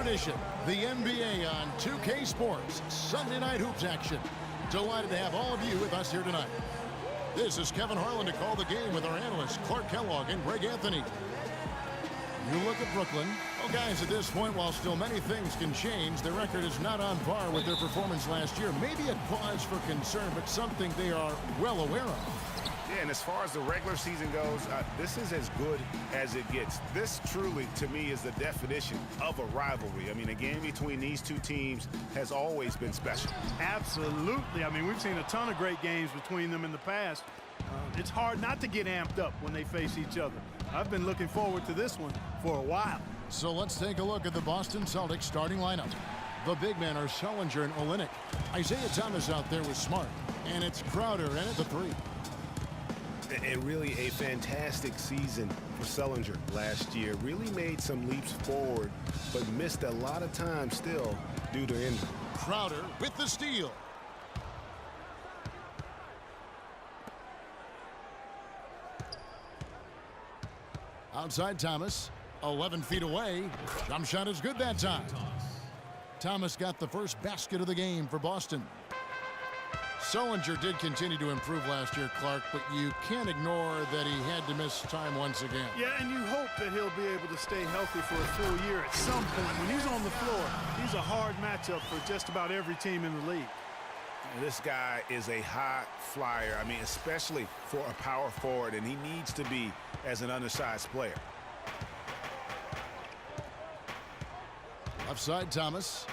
tradition, the NBA on 2K Sports Sunday Night Hoops action. Delighted to have all of you with us here tonight. This is Kevin Harlan to call the game with our analysts Clark Kellogg and Greg Anthony. You look at Brooklyn. Well, guys, at this point, while still many things can change, their record is not on par with their performance last year. Maybe a cause for concern, but something they are well aware of. Yeah, and as far as the regular season goes, this is as good as it gets. This truly, to me, is the definition of a rivalry. I mean, a game between these two teams has always been special. Absolutely. I mean, we've seen a ton of great games between them in the past. It's hard not to get amped up when they face each other. I've been looking forward to this one for a while. So let's take a look at the Boston Celtics starting lineup. The big men are Sullinger and Olynyk. Isaiah Thomas out there with Smart. And it's Crowder in at the three. And really a fantastic season for Sullinger last year. Really made some leaps forward, but missed a lot of time still due to injury. Crowder with the steal. Outside Thomas, 11 feet away. Jump shot is good that time. Thomas got the first basket of the game for Boston. Sullinger did continue to improve last year, Clark, but you can't ignore that he had to miss time once again. Yeah, and you hope that he'll be able to stay healthy for a full year at some point. When he's on the floor, he's a hard matchup for just about every team in the league. This guy is a high flyer. I mean, especially for a power forward, and he needs to be as an undersized player. Left side, Thomas.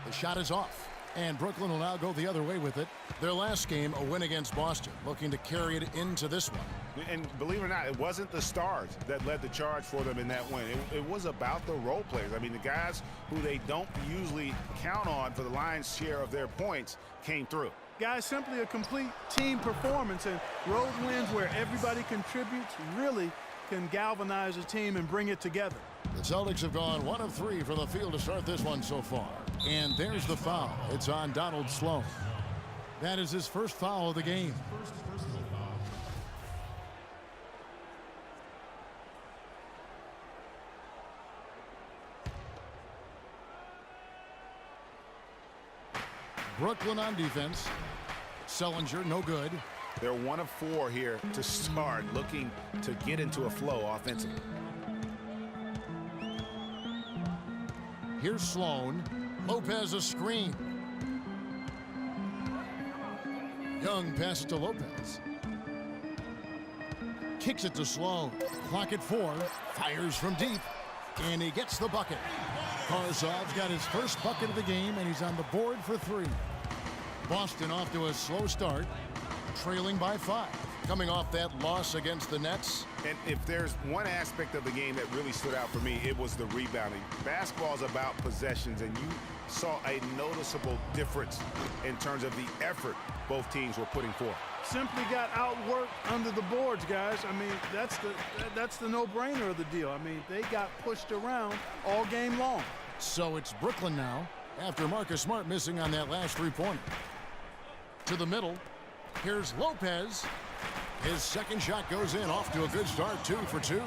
The shot is off. And Brooklyn will now go the other way with it. Their last game, a win against Boston, looking to carry it into this one. And believe it or not, it wasn't the stars that led the charge for them in that win. It was about the role players. I mean, the guys who they don't usually count on for the lion's share of their points came through. Guys, simply a complete team performance, and road wins where everybody contributes really can galvanize a team and bring it together. The Celtics have gone 1 of 3 from the field to start this one so far. And there's the foul. It's on Donald Sloan. That is his first foul of the game. Brooklyn on defense. Sullinger, no good. They're 1 of 4 here to start, looking to get into a flow offensively. Here's Sloan. Lopez a screen. Young passes to Lopez. Kicks it to Sloan. Clock at 4. Fires from deep. And he gets the bucket. Karsov's got his first bucket of the game, and he's on the board for 3. Boston off to a slow start, trailing by 5. Coming off that loss against the Nets. And if there's one aspect of the game that really stood out for me, it was the rebounding. Basketball is about possessions, and you saw a noticeable difference in terms of the effort both teams were putting forth. Simply got outworked under the boards, guys. I mean, that's the no-brainer of the deal. I mean, they got pushed around all game long. So it's Brooklyn now, after Marcus Smart missing on that last three-pointer. To the middle. Here's Lopez. His second shot goes in, off to a good start, 2 for 2.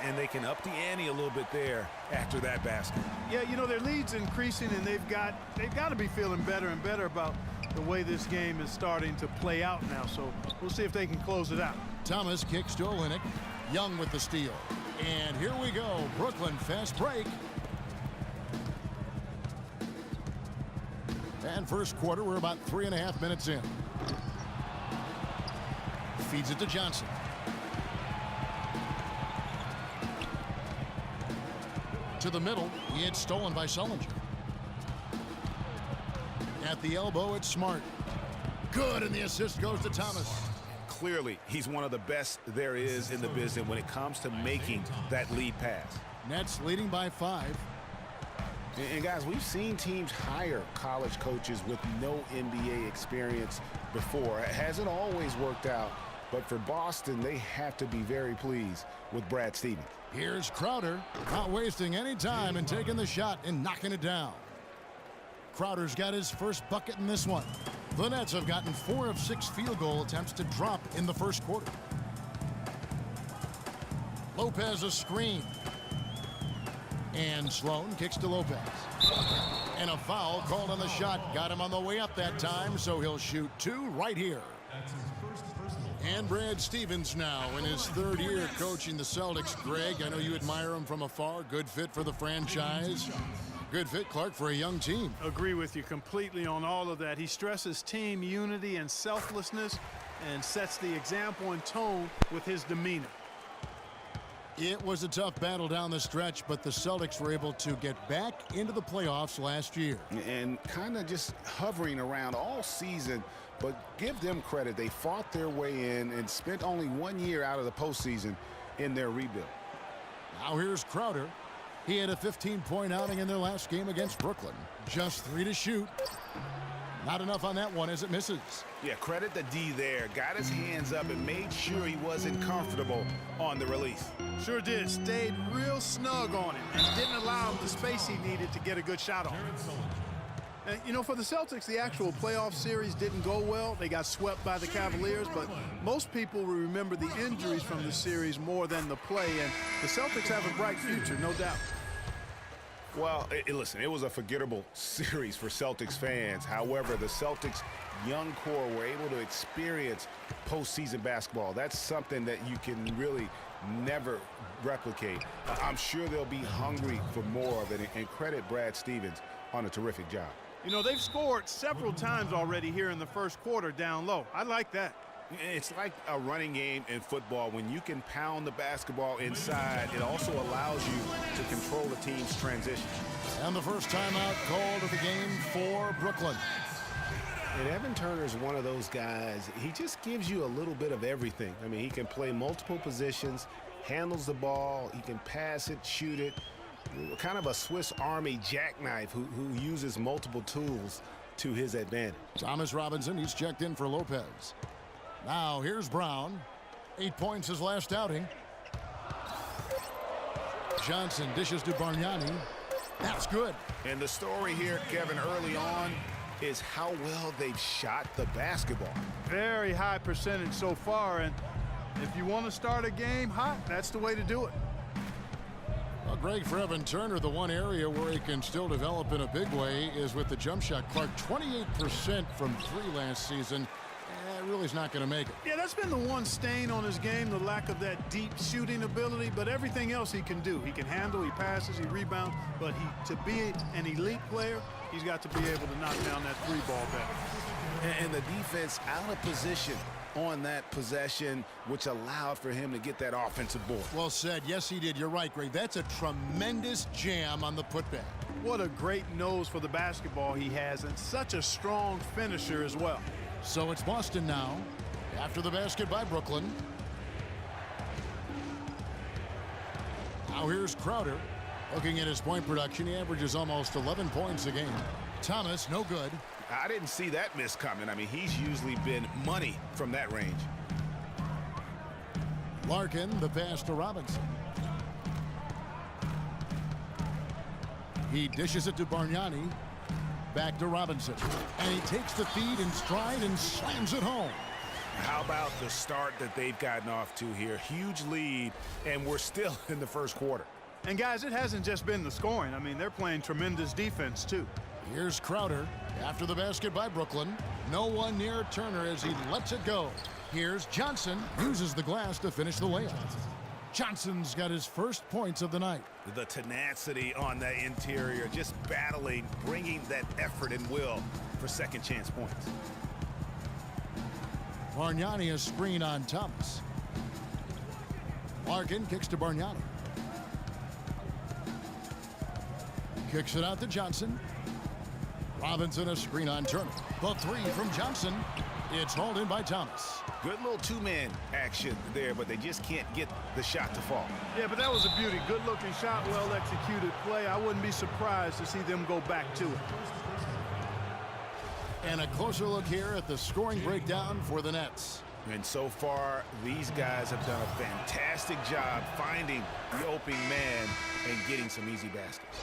And they can up the ante a little bit there after that basket. Yeah, you know, their lead's increasing, and they've got to be feeling better and better about the way this game is starting to play out now. So we'll see if they can close it out. Thomas kicks to Olynyk. Young with the steal. And here we go. Brooklyn fast break. And first quarter, we're about 3.5 minutes in. Feeds it to Johnson. To the middle. He had stolen by Sullinger. At the elbow, it's Smart. Good, and the assist goes to Thomas. Clearly, he's one of the best there is in the business when it comes to making that lead pass. Nets leading by 5. And guys, we've seen teams hire college coaches with no NBA experience before. It hasn't always worked out, but for Boston, they have to be very pleased with Brad Stevens. Here's Crowder, not wasting any time and taking the shot and knocking it down. Crowder's got his first bucket in this one. The Nets have gotten 4 of 6 field goal attempts to drop in the first quarter. Lopez a screen. And Sloan kicks to Lopez. And a foul called on the shot. Got him on the way up that time, so he'll shoot 2 right here. And Brad Stevens now in his 3rd year coaching the Celtics. Greg, I know you admire him from afar. Good fit for the franchise. Good fit, Clark, for a young team. Agree with you completely on all of that. He stresses team unity and selflessness and sets the example and tone with his demeanor. It was a tough battle down the stretch, but the Celtics were able to get back into the playoffs last year. And kind of just hovering around all season, but give them credit. They fought their way in and spent only 1 year out of the postseason in their rebuild. Now here's Crowder. He had a 15-point outing in their last game against Brooklyn. Just 3 to shoot. Not enough on that one as it misses. Yeah, credit the D there. Got his hands up and made sure he wasn't comfortable on the release. Sure did. Stayed real snug on him and didn't allow him the space he needed to get a good shot on. And, you know, for the Celtics, the actual playoff series didn't go well. They got swept by the Cavaliers, but most people will remember the injuries from the series more than the play, and the Celtics have a bright future, no doubt. Well, listen, it was a forgettable series for Celtics fans. However, the Celtics' young core were able to experience postseason basketball. That's something that you can really never replicate. I'm sure they'll be hungry for more of it, and credit Brad Stevens on a terrific job. You know, they've scored several times already here in the first quarter down low. I like that. It's like a running game in football. When you can pound the basketball inside, it also allows you to control the team's transition. And the first timeout called of the game for Brooklyn. And Evan Turner is one of those guys. He just gives you a little bit of everything. I mean, he can play multiple positions, handles the ball, he can pass it, shoot it. Kind of a Swiss Army jackknife who uses multiple tools to his advantage. Thomas Robinson, he's checked in for Lopez. Now here's Brown. 8 points his last outing. Johnson dishes to Bargnani. That's good. And the story here, Kevin, early on is how well they've shot the basketball. Very high percentage so far, and if you want to start a game hot, that's the way to do it. Well, Greg, for Evan Turner, the one area where he can still develop in a big way is with the jump shot. Clark, 28% from 3 last season. Really is not going to make it. Yeah, that's been the one stain on his game, the lack of that deep shooting ability, but everything else he can do. He can handle, he passes, he rebounds, but to be an elite player, he's got to be able to knock down that 3-ball better. And the defense out of position on that possession, which allowed for him to get that offensive board. Well said. Yes, he did. You're right, Greg. That's a tremendous jam on the putback. What a great nose for the basketball he has, and such a strong finisher as well. So it's Boston now after the basket by Brooklyn. Now here's Crowder. Looking at his point production, he averages almost 11 points a game. Thomas, no good. I didn't see that miss coming. I mean, he's usually been money from that range. Larkin, the pass to Robinson. He dishes it to Bargnani. Back to Robinson. And he takes the feed in stride and slams it home. How about the start that they've gotten off to here? Huge lead, and we're still in the first quarter. And, guys, it hasn't just been the scoring. I mean, they're playing tremendous defense, too. Here's Crowder after the basket by Brooklyn. No one near Turner as he lets it go. Here's Johnson. Uses the glass to finish the layup. Johnson's got his first points of the night. The tenacity on that interior, just battling, bringing that effort and will for second chance points. Bargnani a screen on Thomas. Larkin kicks to Bargnani. Kicks it out to Johnson. Robinson a screen on Turner. The 3 from Johnson. It's hauled in by Thomas. Good little two-man action there, but they just can't get the shot to fall. Yeah, but that was a beauty. Good-looking shot, well-executed play. I wouldn't be surprised to see them go back to it. And a closer look here at the scoring breakdown for the Nets. And so far, these guys have done a fantastic job finding the opening man and getting some easy baskets.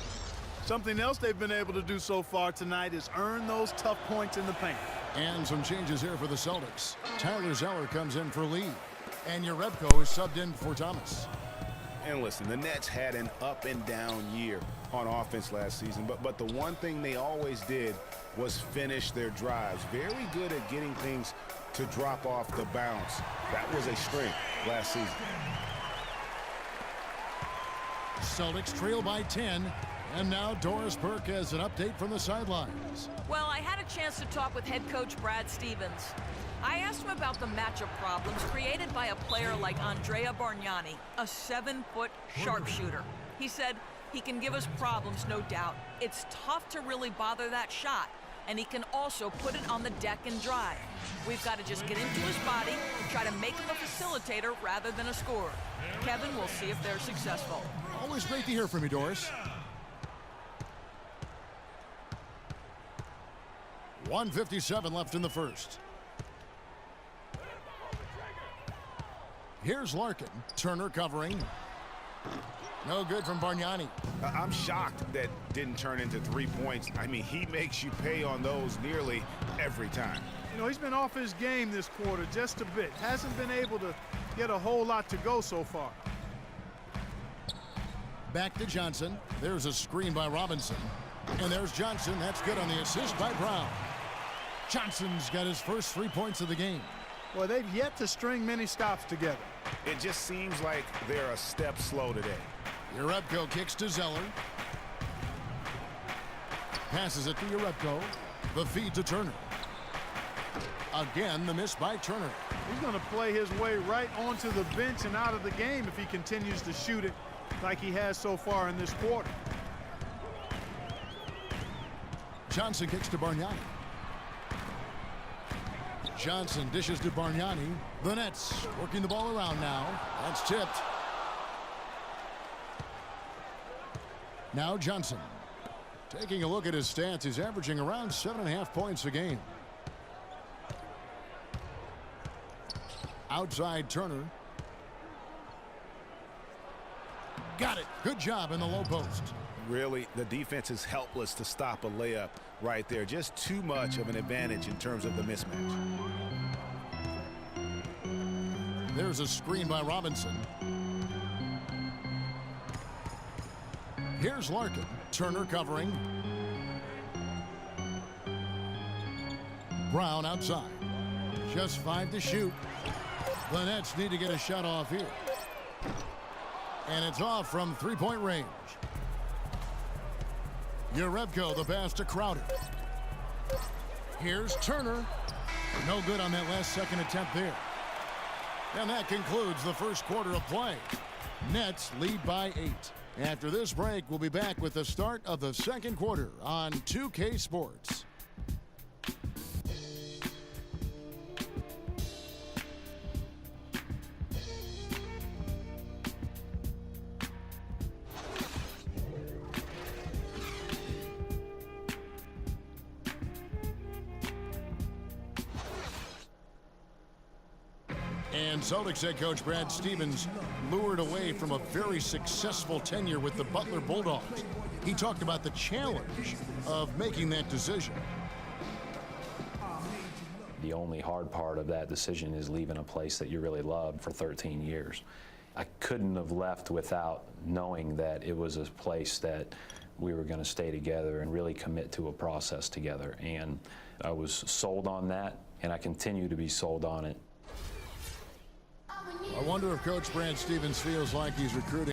Something else they've been able to do so far tonight is earn those tough points in the paint. And some changes here for the Celtics. Tyler Zeller comes in for Lee. And Yarebko is subbed in for Thomas. And listen, the Nets had an up and down year on offense last season, but the one thing they always did was finish their drives. Very good at getting things to drop off the bounce. That was a strength last season. Celtics trail by 10. And now Doris Burke has an update from the sidelines. Well, I had a chance to talk with head coach Brad Stevens. I asked him about the matchup problems created by a player like Andrea Bargnani, a 7-foot sharpshooter. He said he can give us problems, no doubt. It's tough to really bother that shot, and he can also put it on the deck and drive. We've got to just get into his body, try to make him a facilitator rather than a scorer. Kevin, we'll see if they're successful. Always great to hear from you, Doris. 1:57 left in the first. Here's Larkin. Turner covering. No good from Bargnani. I'm shocked that didn't turn into 3 points. I mean, he makes you pay on those nearly every time. You know, he's been off his game this quarter just a bit. Hasn't been able to get a whole lot to go so far. Back to Johnson. There's a screen by Robinson. And there's Johnson. That's good on the assist by Brown. Johnson's got his first 3 points of the game. Well, they've yet to string many stops together. It just seems like they're a step slow today. Jerebko kicks to Zeller. Passes it to Jerebko. The feed to Turner. Again, the miss by Turner. He's going to play his way right onto the bench and out of the game if he continues to shoot it like he has so far in this quarter. Johnson kicks to Bargnani. Johnson dishes to Bargnani. The Nets working the ball around now. That's tipped. Now Johnson. Taking a look at his stats, he's averaging around 7.5 points a game. Outside Turner. Got it. Good job in the low post. Really, the defense is helpless to stop a layup right there. Just too much of an advantage in terms of the mismatch. There's a screen by Robinson. Here's Larkin. Turner covering. Brown outside. Just 5 to shoot. The Nets need to get a shot off here. And it's off from 3-point range. Jerebko, the pass to Crowder. Here's Turner. No good on that last second attempt there. And that concludes the first quarter of play. Nets lead by 8. After this break, we'll be back with the start of the second quarter on 2K Sports. And Celtics head coach Brad Stevens lured away from a very successful tenure with the Butler Bulldogs. He talked about the challenge of making that decision. The only hard part of that decision is leaving a place that you really loved for 13 years. I couldn't have left without knowing that it was a place that we were going to stay together and really commit to a process together. And I was sold on that, and I continue to be sold on it. I wonder if Coach Brad Stevens feels like he's recruiting